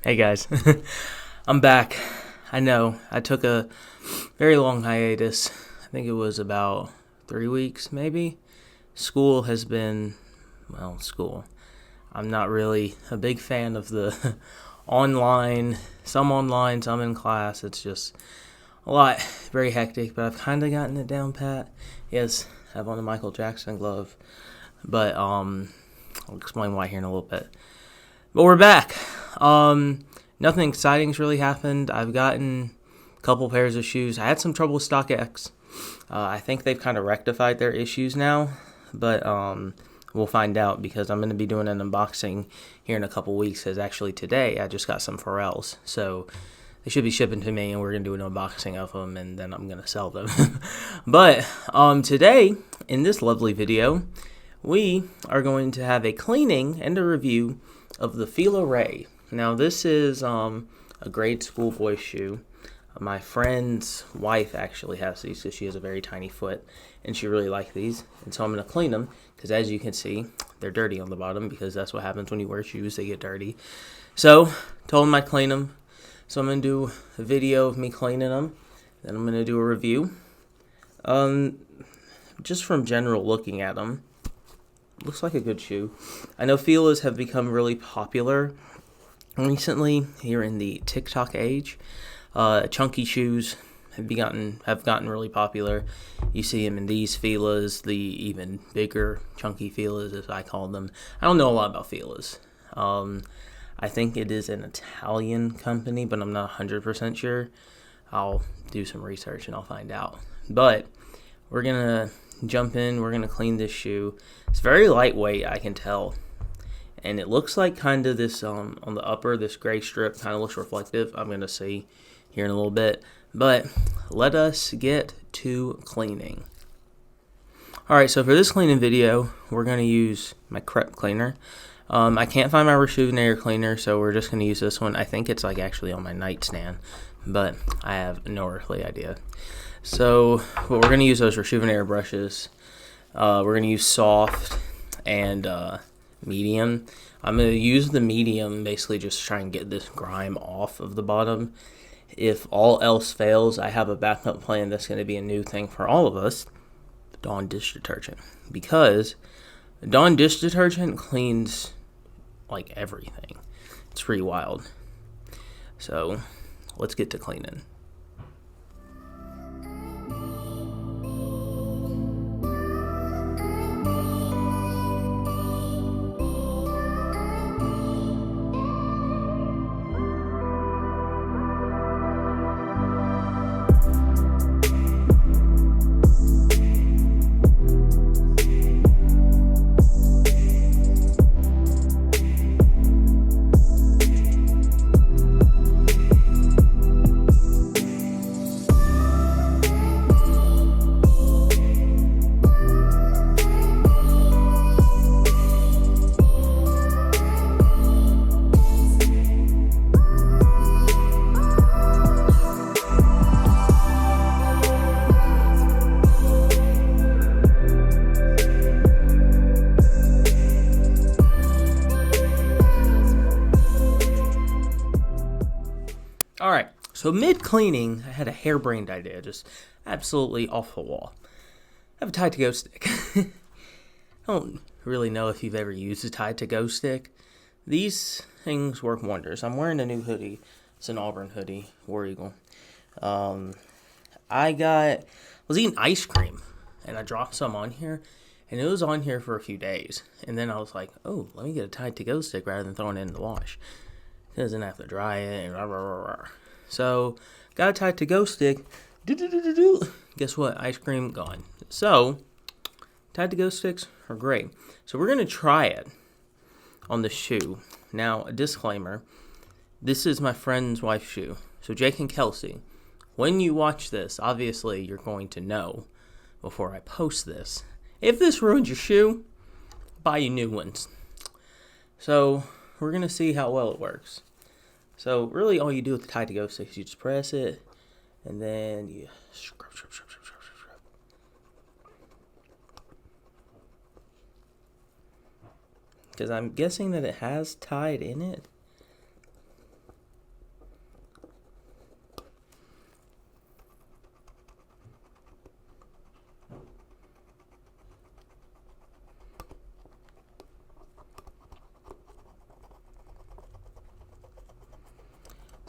Hey guys, I'm back. I know I took a very long hiatus. I think it was about 3 weeks, maybe. School has been, school. I'm not really a big fan of the online, some in class. It's just a lot, very hectic, but I've kind of gotten it down pat. Yes, I have on a Michael Jackson glove, but I'll explain why here in a little bit. But we're back. Nothing exciting's really happened. I've gotten a couple pairs of shoes. I had some trouble with StockX. I think they've kind of rectified their issues now, but we'll find out because I'm going to be doing an unboxing here in a couple weeks. Because actually today I just got some Pharrells, so they should be shipping to me, and we're going to do an unboxing of them, and then I'm going to sell them. But today, in this lovely video, we are going to have a cleaning and a review of the Fila Ray. Now this is a grade school boy shoe. My friend's wife actually has these because she has a very tiny foot and she really likes these. And so I'm going to clean them because, as you can see, they're dirty on the bottom because that's what happens when you wear shoes, they get dirty. So told him I'd clean them. So I'm going to do a video of me cleaning them. Then I'm going to do a review. Just from general looking at them, looks like a good shoe. I know Fila's have become really popular recently here in the TikTok age. Chunky shoes have gotten really popular. You see them in these Filas, the even bigger chunky Filas as I call them. I don't know a lot about Filas. I think it is an Italian company, but I'm not 100% sure. I'll do some research and I'll find out. But we're gonna jump in. We're gonna clean this shoe. It's very lightweight, I can tell, and it looks like kind of this on the upper, this gray strip kind of looks reflective. I'm gonna see here in a little bit, but let us get to cleaning. All right, so for this cleaning video, we're gonna use my crepe cleaner. I can't find my Rejuvenator cleaner, so we're just gonna use this one. I think it's like actually on my nightstand, but I have no earthly idea. So what we're going to use those Rejuvenator brushes. We're going to use soft and medium. I'm going to use the medium, basically just try and get this grime off of the bottom. If all else fails, I have a backup plan that's going to be a new thing for all of us, Dawn dish detergent. Because Dawn dish detergent cleans like everything. It's pretty wild. So let's get to cleaning. Alright, so mid-cleaning, I had a harebrained idea, just absolutely off the wall. I have a Tide-to-Go stick. I don't really know if you've ever used a Tide-to-Go stick. These things work wonders. I'm wearing a new hoodie. It's an Auburn hoodie, War Eagle. I was eating ice cream, and I dropped some on here, and it was on here for a few days. And then I was like, oh, let me get a Tide-to-Go stick rather than throwing it in the wash. Doesn't have to dry it and rah, rah, rah, rah. So got a Tide-to-Go stick. Guess what? Ice cream gone. So Tide-to-Go sticks are great. So we're gonna try it on the shoe. Now, a disclaimer: this is my friend's wife's shoe. So Jake and Kelsey, when you watch this, obviously you're going to know before I post this. If this ruins your shoe, buy you new ones. So we're going to see how well it works. So really all you do with the Tide-to-Go stick is you just press it, and then you scrub. Because I'm guessing that it has Tide in it.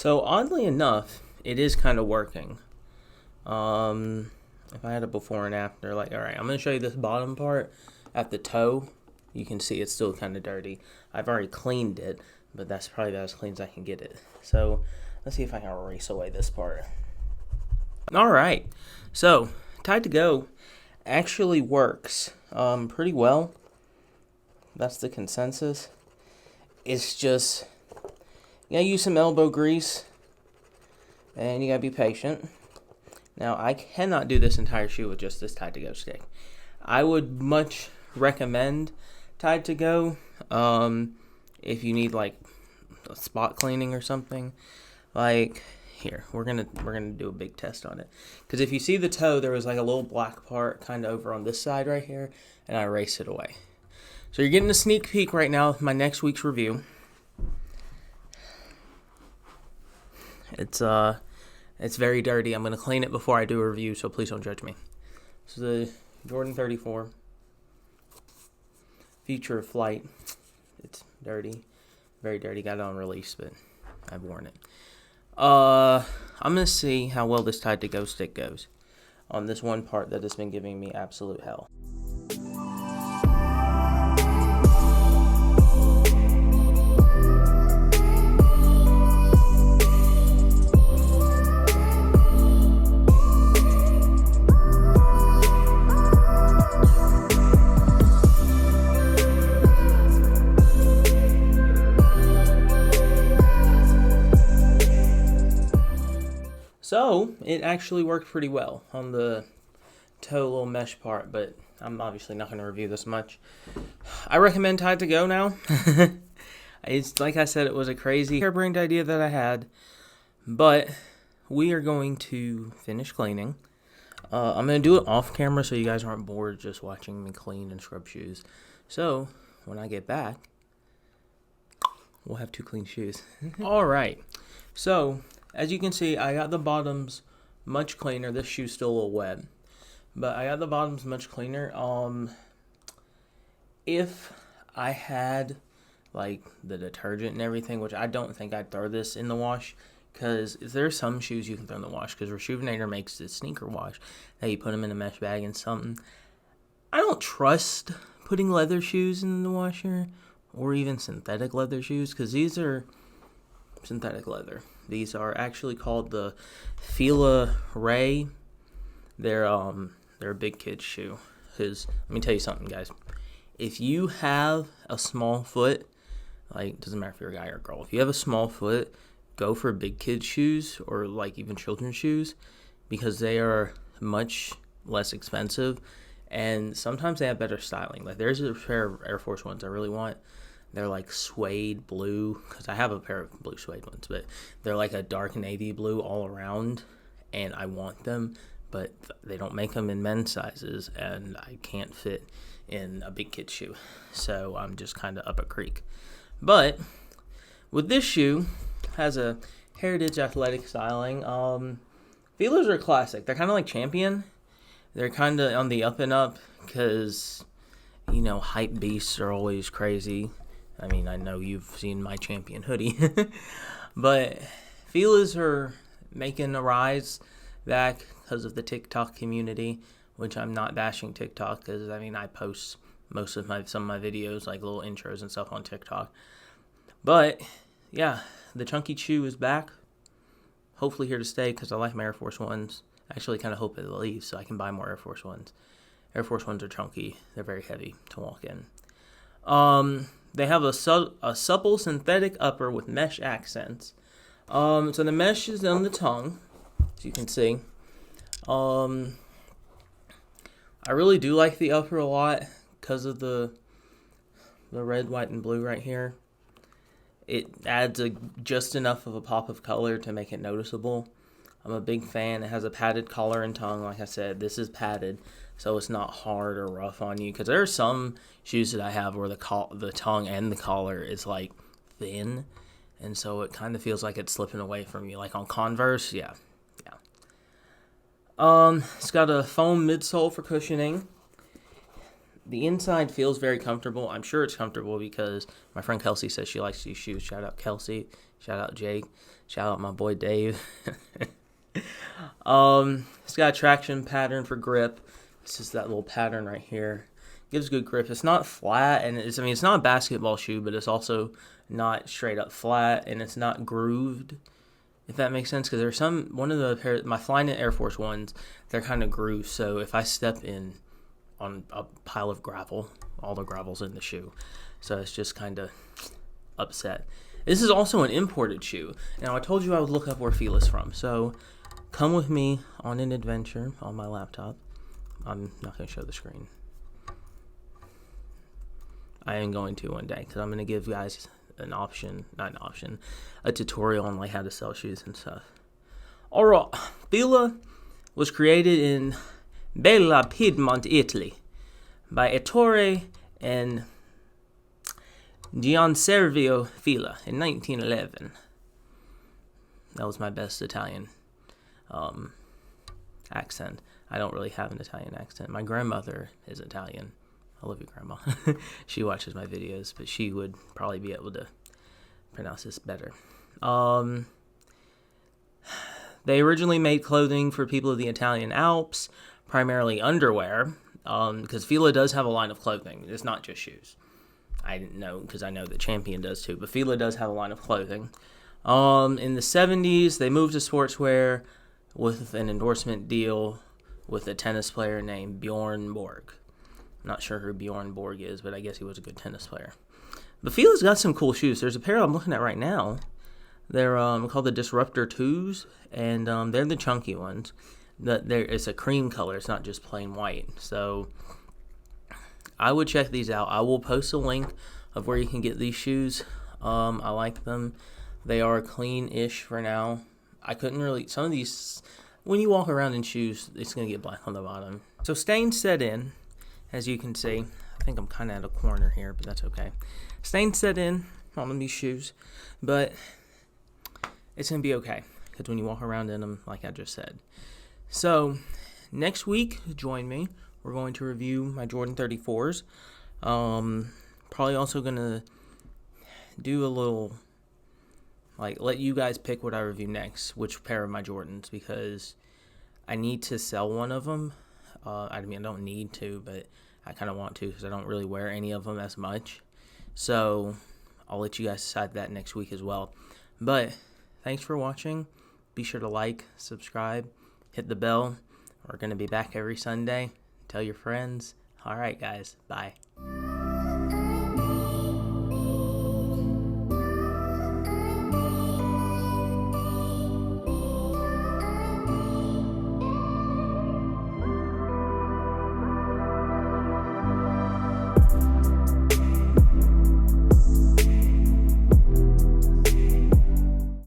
So oddly enough, it is kind of working. If I had a before and after, like, all right, I'm going to show you this bottom part at the toe. You can see it's still kind of dirty. I've already cleaned it, but that's probably about as clean as I can get it. So let's see if I can erase away this part. All right, so Tide to Go actually works pretty well. That's the consensus. It's just, you gotta use some elbow grease, and you gotta be patient. Now, I cannot do this entire shoe with just this Tide to Go stick. I would much recommend Tide to Go if you need like a spot cleaning or something. Like here, we're gonna do a big test on it, because if you see the toe, there was like a little black part kind of over on this side right here, and I erased it away. So you're getting a sneak peek right now of my next week's review. It's very dirty. I'm going to clean it before I do a review, so please don't judge me. This is the Jordan 34. Future Flight. It's dirty. Very dirty. Got it on release, but I've worn it. I'm going to see how well this Tide to Go stick goes on this one part that has been giving me absolute hell. So, it actually worked pretty well on the toe little mesh part, but I'm obviously not going to review this much. I recommend Tide to Go now. It's like I said, it was a crazy harebrained idea that I had, but we are going to finish cleaning. I'm going to do it off camera so you guys aren't bored just watching me clean and scrub shoes. So, when I get back, we'll have 2 clean shoes. All right. So, as you can see, I got the bottoms much cleaner. This shoe's still a little wet, but I got the bottoms much cleaner. If I had like the detergent and everything, which I don't think I'd throw this in the wash, because there's some shoes you can throw in the wash, because Rejuvenator makes this sneaker wash that you put them in a mesh bag and something. I don't trust putting leather shoes in the washer, or even synthetic leather shoes, because these are synthetic leather. These are actually called the Fila Ray. They're a big kid's shoe. Because let me tell you something, guys. If you have a small foot, like, doesn't matter if you're a guy or a girl, if you have a small foot, go for big kid shoes or like even children's shoes, because they are much less expensive and sometimes they have better styling. Like, there's a pair of Air Force Ones I really want. They're like suede blue, because I have a pair of blue suede ones, but they're like a dark navy blue all around, and I want them, but they don't make them in men's sizes, and I can't fit in a big kid shoe, so I'm just kind of up a creek. But with this shoe, has a heritage athletic styling. Filas are classic. They're kind of like Champion. They're kind of on the up and up, because, you know, hype beasts are always crazy. I mean, I know you've seen my Champion hoodie. But Filas are making a rise back because of the TikTok community, which I'm not bashing TikTok, because, I mean, I post some of my videos, like little intros and stuff on TikTok. But, yeah, the chunky shoe is back. Hopefully here to stay, because I like my Air Force Ones. I actually kind of hope it leaves so I can buy more Air Force Ones. Air Force Ones are chunky. They're very heavy to walk in. They have a supple synthetic upper with mesh accents. So the mesh is on the tongue, as you can see. I really do like the upper a lot because of the red, white, and blue right here. It adds just enough of a pop of color to make it noticeable. I'm a big fan. It has a padded collar and tongue. Like I said, this is padded, so it's not hard or rough on you. Because there are some shoes that I have where the tongue and the collar is like thin, and so it kind of feels like it's slipping away from you. Like on Converse, yeah. It's got a foam midsole for cushioning. The inside feels very comfortable. I'm sure it's comfortable because my friend Kelsey says she likes these shoes. Shout out Kelsey. Shout out Jake. Shout out my boy Dave. It's got a traction pattern for grip. This is that little pattern right here. Gives good grip. It's not flat, and it's not a basketball shoe, but it's also not straight up flat, and it's not grooved, if that makes sense. Because there's one of the my Flyknit Air Force ones, they're kind of grooved. So if I step in on a pile of gravel, all the gravel's in the shoe, so it's just kind of upset. This is also an imported shoe. Now I told you I would look up where Fila's from, so come with me on an adventure on my laptop. I'm not going to show the screen. I am going to one day, because I'm going to give guys a tutorial on like how to sell shoes and stuff. Alright, Fila was created in Bella, Piedmont, Italy by Ettore and Gianservio Fila in 1911. That was my best Italian accent. I don't really have an Italian accent. My grandmother is Italian. I love you, Grandma. She watches my videos, but she would probably be able to pronounce this better. They originally made clothing for people of the Italian Alps, primarily underwear, because Fila does have a line of clothing. It's not just shoes. I didn't know, because I know that Champion does too, but Fila does have a line of clothing. In the 70s, they moved to sportswear with an endorsement deal with a tennis player named Bjorn Borg. I'm not sure who Bjorn Borg is, but I guess he was a good tennis player. But Fila's got some cool shoes. There's a pair I'm looking at right now. They're called the Disruptor 2s, and they're the chunky ones. It's a cream color. It's not just plain white. So I would check these out. I will post a link of where you can get these shoes. I like them. They are clean-ish for now. I couldn't really... Some of these... When you walk around in shoes, it's going to get black on the bottom. So stains set in. As you can see, I think I'm kind of at a corner here, but that's okay. Stains set in on these shoes, but it's going to be okay, because when you walk around in them, like I just said. So, next week, join me. We're going to review my Jordan 34s. Probably also going to do a little, let you guys pick what I review next, which pair of my Jordans, because I need to sell one of them. I don't need to, but I kind of want to, because I don't really wear any of them as much. So I'll let you guys decide that next week as well. But thanks for watching. Be sure to like, subscribe, hit the bell. We're going to be back every Sunday. Tell your friends. All right, guys. Bye.